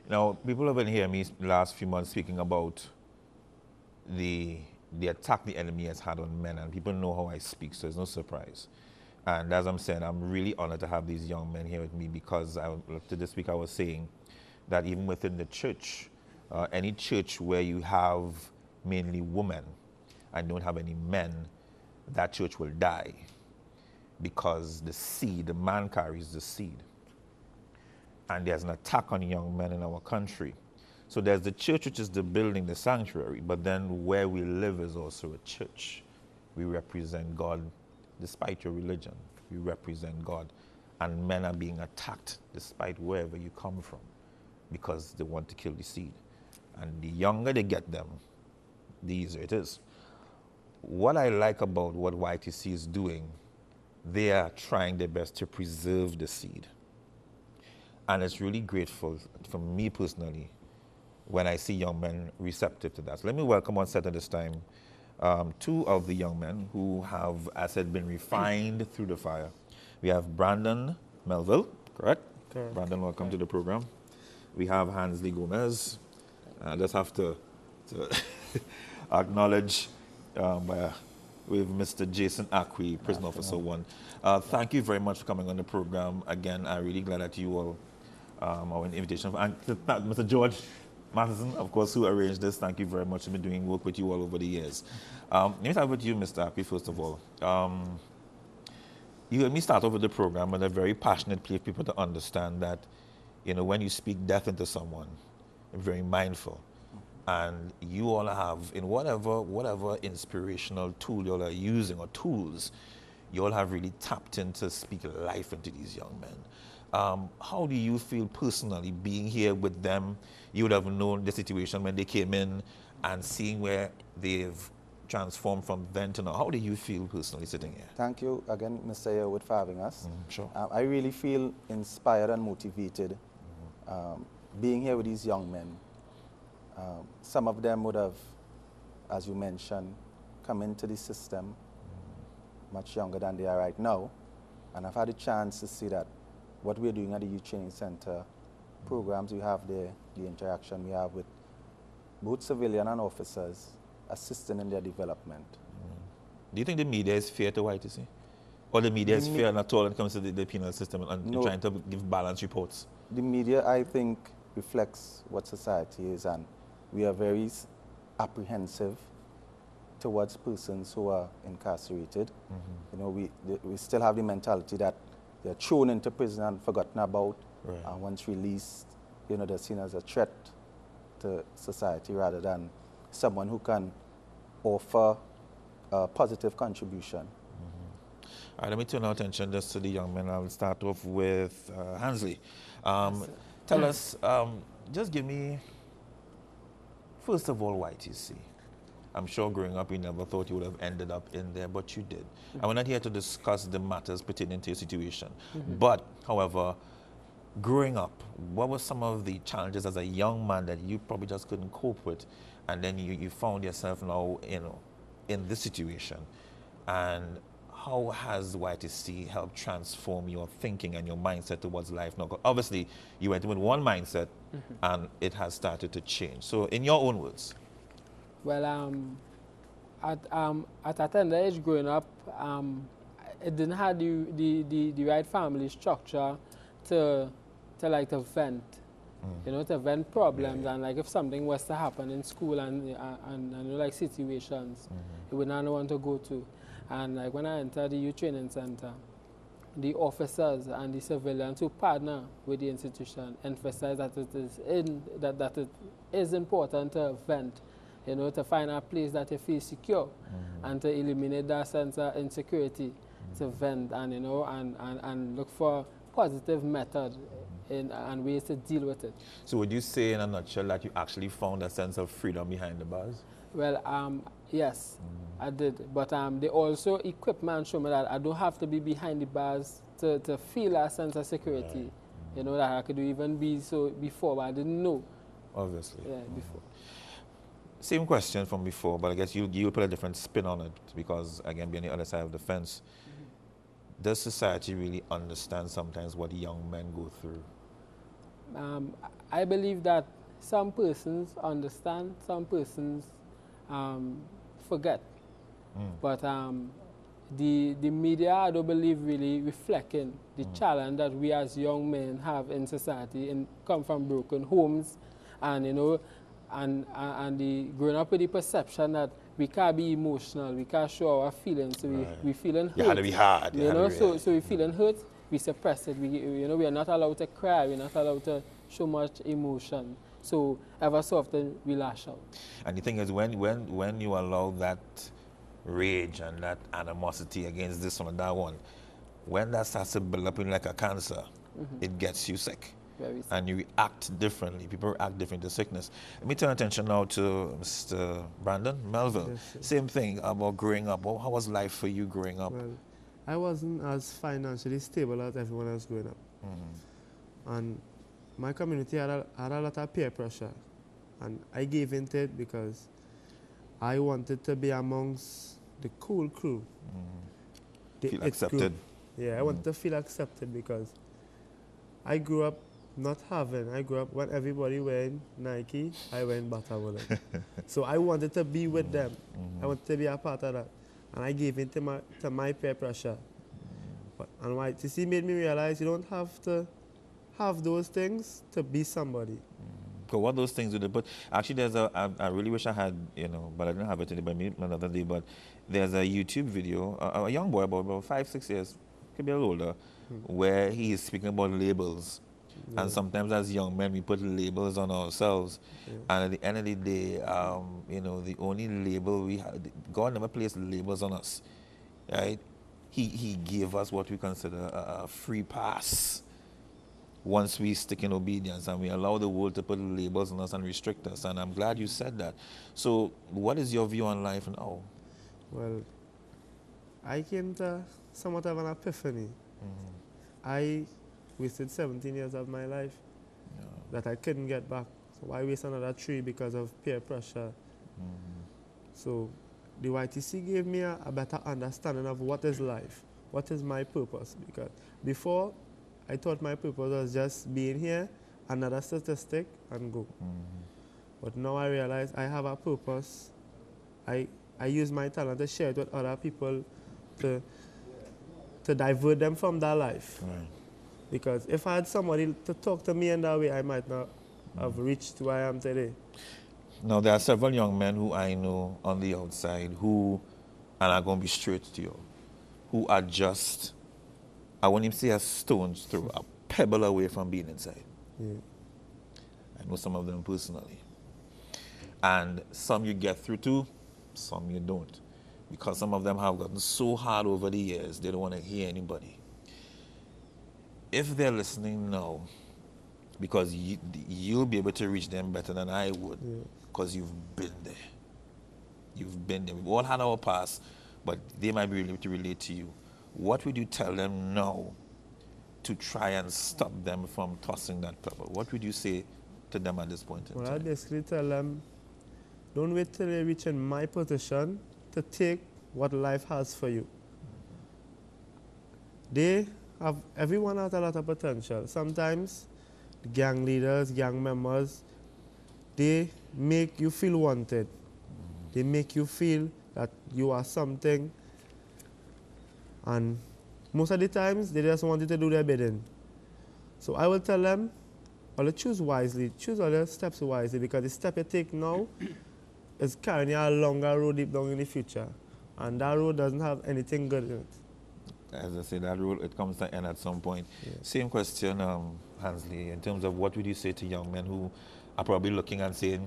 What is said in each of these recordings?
Now, people have been hearing me the last few months speaking about the attack the enemy has had on men, and people know how I speak, so it's no surprise. And as I'm saying, I'm really honored to have these young men here with me because to this week I was saying that even within the church, any church where you have mainly women and don't have any men, that church will die because the seed, the man carries the seed. And there's an attack on young men in our country. So there's the church, which is the building, the sanctuary, but then where we live is also a church. We represent God despite your religion. We represent God. And men are being attacked despite wherever you come from because they want to kill the seed. And the younger they get them, the easier it is. What I like about what YTC is doing, they are trying their best to preserve the seed. And it's really grateful for me personally when I see young men receptive to that. So let me welcome on set at this time two of the young men who have, as I said, been refined through the fire. We have Brandon Melville, correct? Correct. Brandon, welcome to the program. We have Hansley Gomez. I just have to acknowledge with Mr. Jason Acqui, Prison Officer 1. Thank you very much for coming on the program. Again, I'm really glad that you all, our invitation, and Mr. George Matheson, of course, who arranged this. Thank you very much. I've been doing work with you all over the years. Let me start with you, Mr. Acqui, first of all. You heard me start off with the program with a very passionate plea for people to understand that, you know, when you speak death into someone, you're very mindful. And you all have, in whatever inspirational tool you all are using or tools, you all have really tapped into speak life into these young men. How do you feel personally being here with them? You would have known the situation when they came in and seeing where they've transformed from then to now. How do you feel personally sitting here? Thank you again, Mr. Yearwood, for having us. Sure. I really feel inspired and motivated being here with these young men. Some of them would have, as you mentioned, come into the system much younger than they are right now. And I've had a chance to see that what we're doing at the Youth Training Center, programs we have there, the interaction we have with both civilian and officers, assisting in their development. Do you think the media is fair to YTC? Or the media is fair at all when it comes to the penal system and trying to give balanced reports? The media, I think, reflects what society is, and we are very apprehensive towards persons who are incarcerated. You know, we still have the mentality that they're thrown into prison and forgotten about, and once released, you know, they're seen as a threat to society rather than someone who can offer a positive contribution. All right, let me turn our attention just to the young men. I'll start off with Hansley. Tell us, just give me, first of all, YTC. I'm sure growing up you never thought you would have ended up in there, but you did. And we're not here to discuss the matters pertaining to your situation. But, however, growing up, what were some of the challenges as a young man that you probably just couldn't cope with, and then you found yourself now, you know, in this situation? And how has YTC helped transform your thinking and your mindset towards life now? 'Cause obviously, you went in with one mindset, and it has started to change. So, in your own words. Well, at a tender age growing up, it didn't have the right family structure to vent, you know, to vent problems. And like if something was to happen in school and you know, like situations, you would not want to go to. And like when I entered the youth training center, the officers and the civilians who partner with the institution emphasize that it is important to vent, you know, to find a place that you feel secure and to eliminate that sense of insecurity, to vent and, you know, and look for positive method and ways to deal with it. So would you say in a nutshell that you actually found a sense of freedom behind the bars? Well, yes, I did. But they also equipped me and showed me that I don't have to be behind the bars to feel a sense of security. You know, that I could even be so before, but I didn't know. Obviously. Yeah, before. Same question from before, but I guess you put a different spin on it because, again, being on the other side of the fence, does society really understand sometimes what young men go through? I believe that some persons understand, some persons forget. But the media, I don't believe, really reflecting the challenge that we as young men have in society and come from broken homes, and you know, and the growing up with the perception that we can't be emotional, we can't show our feelings, so we feeling hurt. You had to be hard. You know, so we feeling hurt, we suppress it. You know, we are not allowed to cry, we're not allowed to show much emotion. So ever so often we lash out. And the thing is, when you allow that rage and that animosity against this one and that one, when that starts to build up in like a cancer, it gets you sick. Very sick. And you react differently. People react differently to sickness. Let me turn attention now to Mr. Brandon Melville. Yes, sir. Same thing about growing up. How was life for you growing up? Well, I wasn't as financially stable as everyone else growing up. And my community had a lot of peer pressure. And I gave into it because I wanted to be amongst the cool crew. The Feel it accepted. Group. Yeah, I wanted to feel accepted because I grew up not having. I grew up when everybody wearing Nike, I wearing Bata. So I wanted to be with them. I wanted to be a part of that. And I gave in to my peer pressure. And YTC made me realize you don't have to have those things to be somebody. So what those things do they put? Actually, there's I really wish I had, you know, but I didn't have it today, but maybe another day. But there's a YouTube video, a young boy about 5, 6 years, could be a little older, where he is speaking about labels. Yeah. And sometimes as young men, we put labels on ourselves. Yeah. And at the end of the day, you know, the only label we have, God never placed labels on us, right? He gave us what we consider a free pass. Once we stick in obedience and we allow the world to put labels on us and restrict us. And I'm glad you said that. So what is your view on life now? Well, I came to somewhat of an epiphany. I wasted 17 years of my life that I couldn't get back. So why waste another 3 because of peer pressure? So the YTC gave me a better understanding of what is life, what is my purpose. Because before, I thought my purpose was just being here, another statistic, and go. But now I realize I have a purpose. I use my talent to share it with other people to divert them from that life. Right. Because if I had somebody to talk to me in that way, I might not have reached where I am today. Now, there are several young men who I know on the outside who, and I'm going to be straight to you, who are just, I won't even say a stone's throw, a pebble away from being inside. Yeah. I know some of them personally. And some you get through to, some you don't. Because some of them have gotten so hard over the years, they don't want to hear anybody. If they're listening now, because you'll be able to reach them better than I would, because you've been there. You've been there. We've all had our past, but they might be able to relate to you. What would you tell them now to try and stop them from tossing that pebble? What would you say to them at this point in time? Well, I basically tell them, don't wait till they reach in my position to take what life has for you. Everyone has a lot of potential. Sometimes the gang leaders, gang members, they make you feel wanted. They make you feel that you are something. And most of the times, they just want you to do their bidding. So I will tell them, well, choose wisely. Choose all your steps wisely, because the step you take now is carrying you a longer road deep down in the future. And that road doesn't have anything good in it. As I say, that road, it comes to an end at some point. Yeah. Same question, Hansley, in terms of what would you say to young men who are probably looking and saying,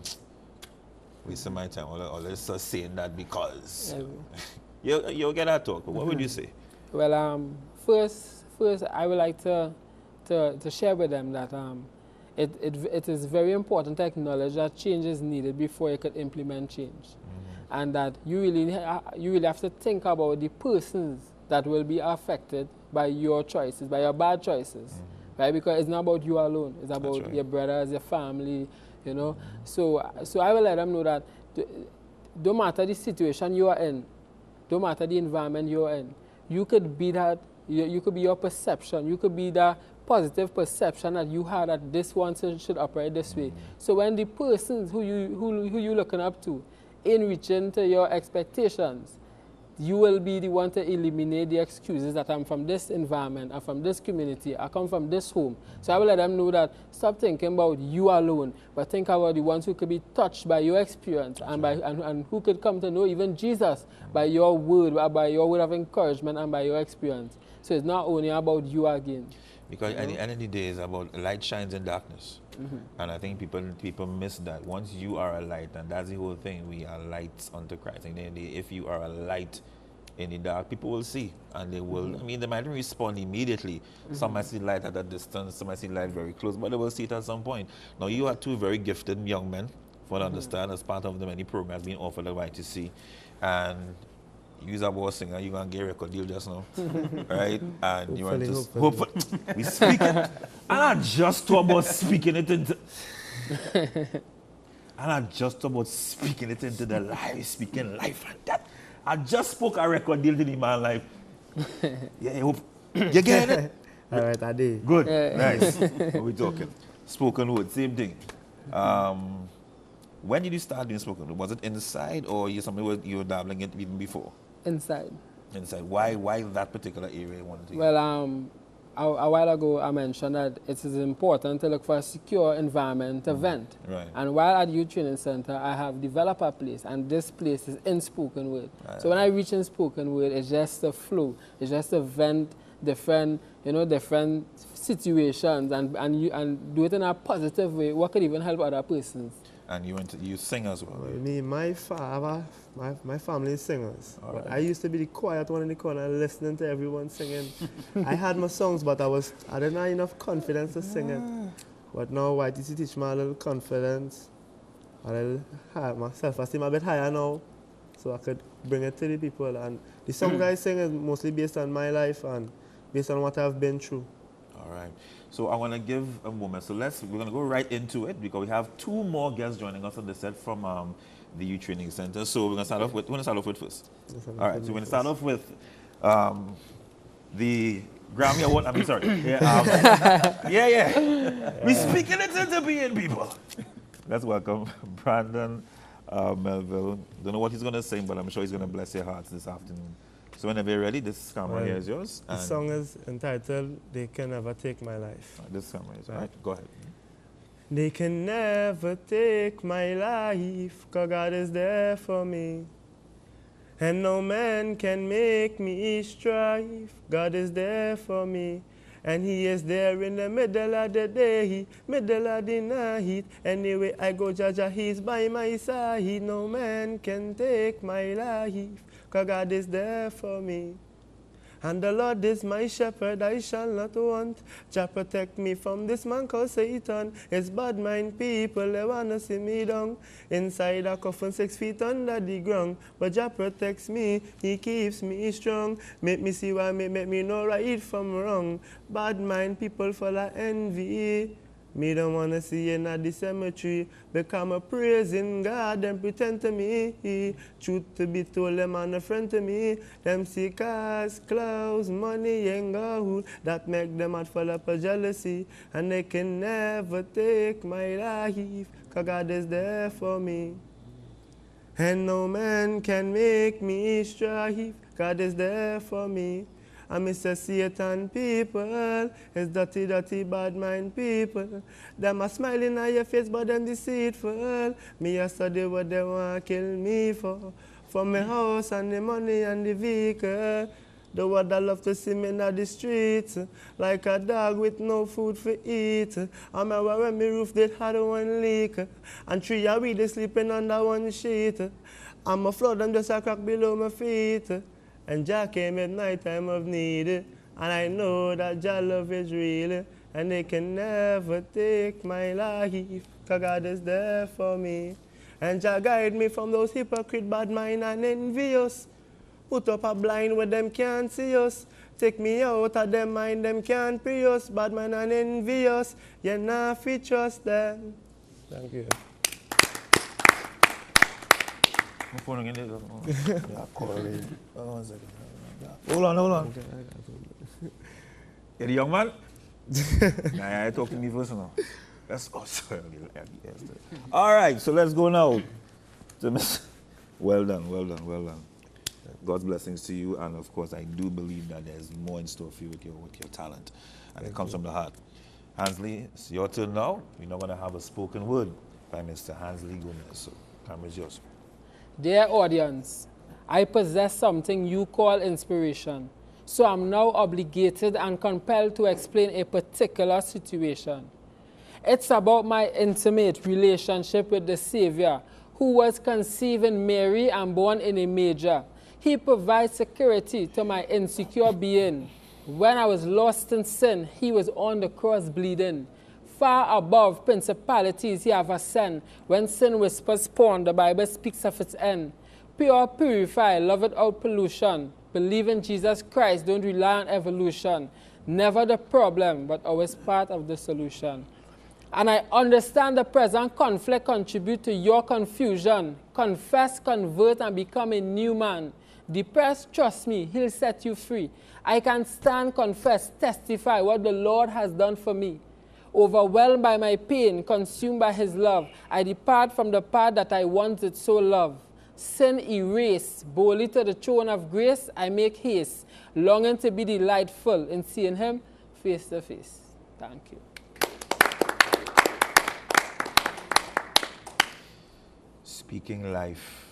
wasting my time, or let's just saying that because. You'll get that talk. What would you say? Well, first, I would like to share with them that it is very important to acknowledge that change is needed before you could implement change. And that you really have to think about the persons that will be affected by your choices, by your bad choices, right? Because it's not about you alone. It's about your brothers, your family, you know. So I will let them know that no matter the situation you are in, no matter the environment you are in, you could be that You could be your perception. You could be the positive perception that you had that this one should operate this way. So when the persons who you looking up to in reaching to your expectations, you will be the one to eliminate the excuses that I'm from this environment, I'm from this community, I come from this home. So I will let them know that stop thinking about you alone, but think about the ones who could be touched by your experience and who could come to know even Jesus by your word of encouragement and by your experience. So it's not only about you again. Because at the end of the day, it's about light shines in darkness. And I think people miss that. Once you are a light, and that's the whole thing, we are lights unto Christ. And then if you are a light in the dark, people will see, and they will, I mean, they might not respond immediately. Some might see light at a distance, some might see light very close, but they will see it at some point. Now, you are two very gifted young men, for to understand, as part of the many programs being offered at YTC. And you're a boss singer, you're going to get a record deal just now, right? And you want to hopefully. We speak it. I'm not just about speaking it into... I'm not just about speaking it into the life, speaking life and that. I just spoke a record deal to the man life. Yeah, I hope you get it. All right, I did. Good, nice. What we talking? Spoken word, same thing. When did you start doing spoken word? Was it inside, or you were dabbling it even before? Inside. Inside. Why that particular area you wanted to? Well, a while ago I mentioned that it is important to look for a secure environment to vent. Right. And while at Youth Training Center, I have developed a place, and this place is in spoken word. So when I reach in spoken word, it's just a flow. It's just a vent different situations and do it in a positive way. What could even help other persons. And you sing as well. My family is singers. But I used to be the quiet one in the corner listening to everyone singing. I had my songs, but I didn't have enough confidence to sing it. But now YTC teach me a little confidence. My self-esteem a bit higher now, so I could bring it to the people. And the songs I sing is mostly based on my life and based on what I've been through. All right. So I want to give a moment. So we're going to go right into it because we have two more guests joining us on the set from the Youth Training Center. So we're going to start off with, first? All right. So we're going to start off with the Grammy Award. I mean, sorry. Yeah. We're speaking it into being, people. Let's welcome Brandon Melville. Don't know what he's going to sing, but I'm sure he's going to bless your hearts this afternoon. So whenever you're ready, this camera here is yours. The song is entitled, They Can Never Take My Life. This camera is right. Go ahead. They can never take my life, 'cause God is there for me. And no man can make me strive, God is there for me. And he is there in the middle of the day, middle of the night. Anyway I go, Jaja, he's by my side. No man can take my life, 'cause God is there for me. And the Lord is my shepherd, I shall not want. Jah protect me from this man called Satan. It's bad mind people, they wanna see me down. Inside a coffin 6 feet under the ground. But Jah protects me, he keeps me strong. Make me see why, make me know right from wrong. Bad mind people full of envy. Me don't wanna see you in the cemetery. Become a praising God and pretend to me. Truth to be told, them and a friend to me. Them see cars, clothes, money and gold. That make them out full up of jealousy. And they can never take my life, 'cause God is there for me. And no man can make me strive, God is there for me. I miss a Satan people, it's dirty, dirty, bad mind people. Them a smiling on your face, but them deceitful. Me a study what they want to kill me for my house and the money and the vehicle. The world I love to see me in the streets, like a dog with no food for eat. I remember when my roof did had one leak, and 3 of we they sleeping under one sheet. And my floor them just a crack below my feet. And Jah came at night time of need, and I know that Jah love is real, and they can never take my life, 'cause God is there for me. And Jah guide me from those hypocrite, bad mind and envious. Put up a blind where them can't see us. Take me out of them mind, them can't pray us. Bad mind and envious, you not fit trust them. Thank you. Hold on. Okay, You're the young man? Nah, talk to me first now. Sorry. All right, so let's go now. Well done. God's blessings to you, and of course, I do believe that there's more in store for you with your talent, and it comes from the heart. Hansley, it's your turn now. We're not going to have a spoken word by Mr. Hansley Gomez, so camera's yours. Dear audience, I possess something you call inspiration, so I'm now obligated and compelled to explain a particular situation. It's about my intimate relationship with the Savior, who was conceived in Mary and born in a manger. He provides security to my insecure being. When I was lost in sin, he was on the cross bleeding. Far above principalities he have ascended. When sin whispers spawn, the Bible speaks of its end. Pure, purify, love without pollution. Believe in Jesus Christ, don't rely on evolution. Never the problem, but always part of the solution. And I understand the present conflict contribute to your confusion. Confess, convert, and become a new man. Depressed, trust me, he'll set you free. I can stand, confess, testify what the Lord has done for me. Overwhelmed by my pain, consumed by his love, I depart from the path that I once did so love. Sin erased, boldly to the throne of grace, I make haste, longing to be delightful in seeing him face to face. Thank you. Speaking life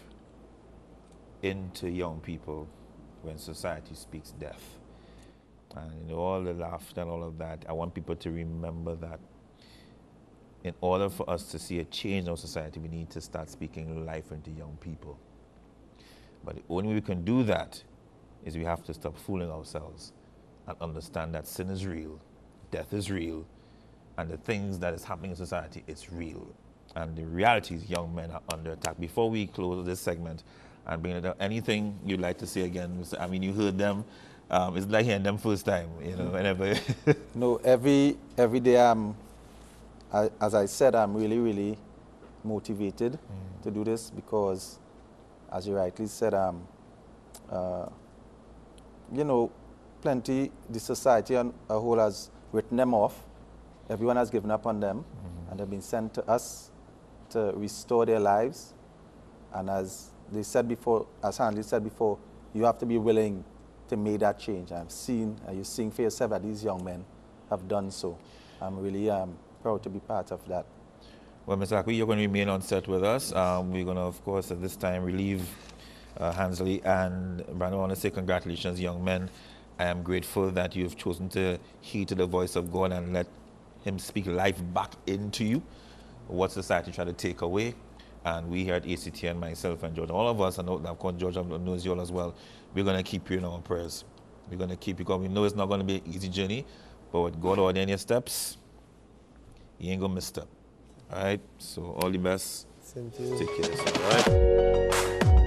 into young people when society speaks death. And all the laughter and all of that, I want people to remember that in order for us to see a change in our society, we need to start speaking life into young people. But the only way we can do that is we have to stop fooling ourselves and understand that sin is real, death is real, and the things that is happening in society, it's real. And the reality is young men are under attack. Before we close this segment and bring it up, anything you'd like to say again? I mean, you heard them. It's like hearing them first time, you know, whenever. No, every day as I said, I'm really motivated to do this because, as you rightly said, you know, the society on a whole has written them off. Everyone has given up on them, and they've been sent to us to restore their lives. And as they said before, as Hanley said before, you have to be willing to make that change. I've seen, you're seeing for yourself that these young men have done so. I'm really proud to be part of that. Well, Mr. Akwi, you're going to remain on set with us. We're going to, of course, at this time relieve Hansley. And Brandon, I want to say congratulations, young men. I am grateful that you've chosen to heed to the voice of God and let him speak life back into you, what society tried to take away. And we here at ACT and myself and George, all of us, and of course George knows you all as well, we're going to keep you in our prayers. We're going to keep you, because we know it's not going to be an easy journey, but with God ordering your steps, you ain't going to misstep. All right? So all the best. Same to you. Take care of yourself. All right?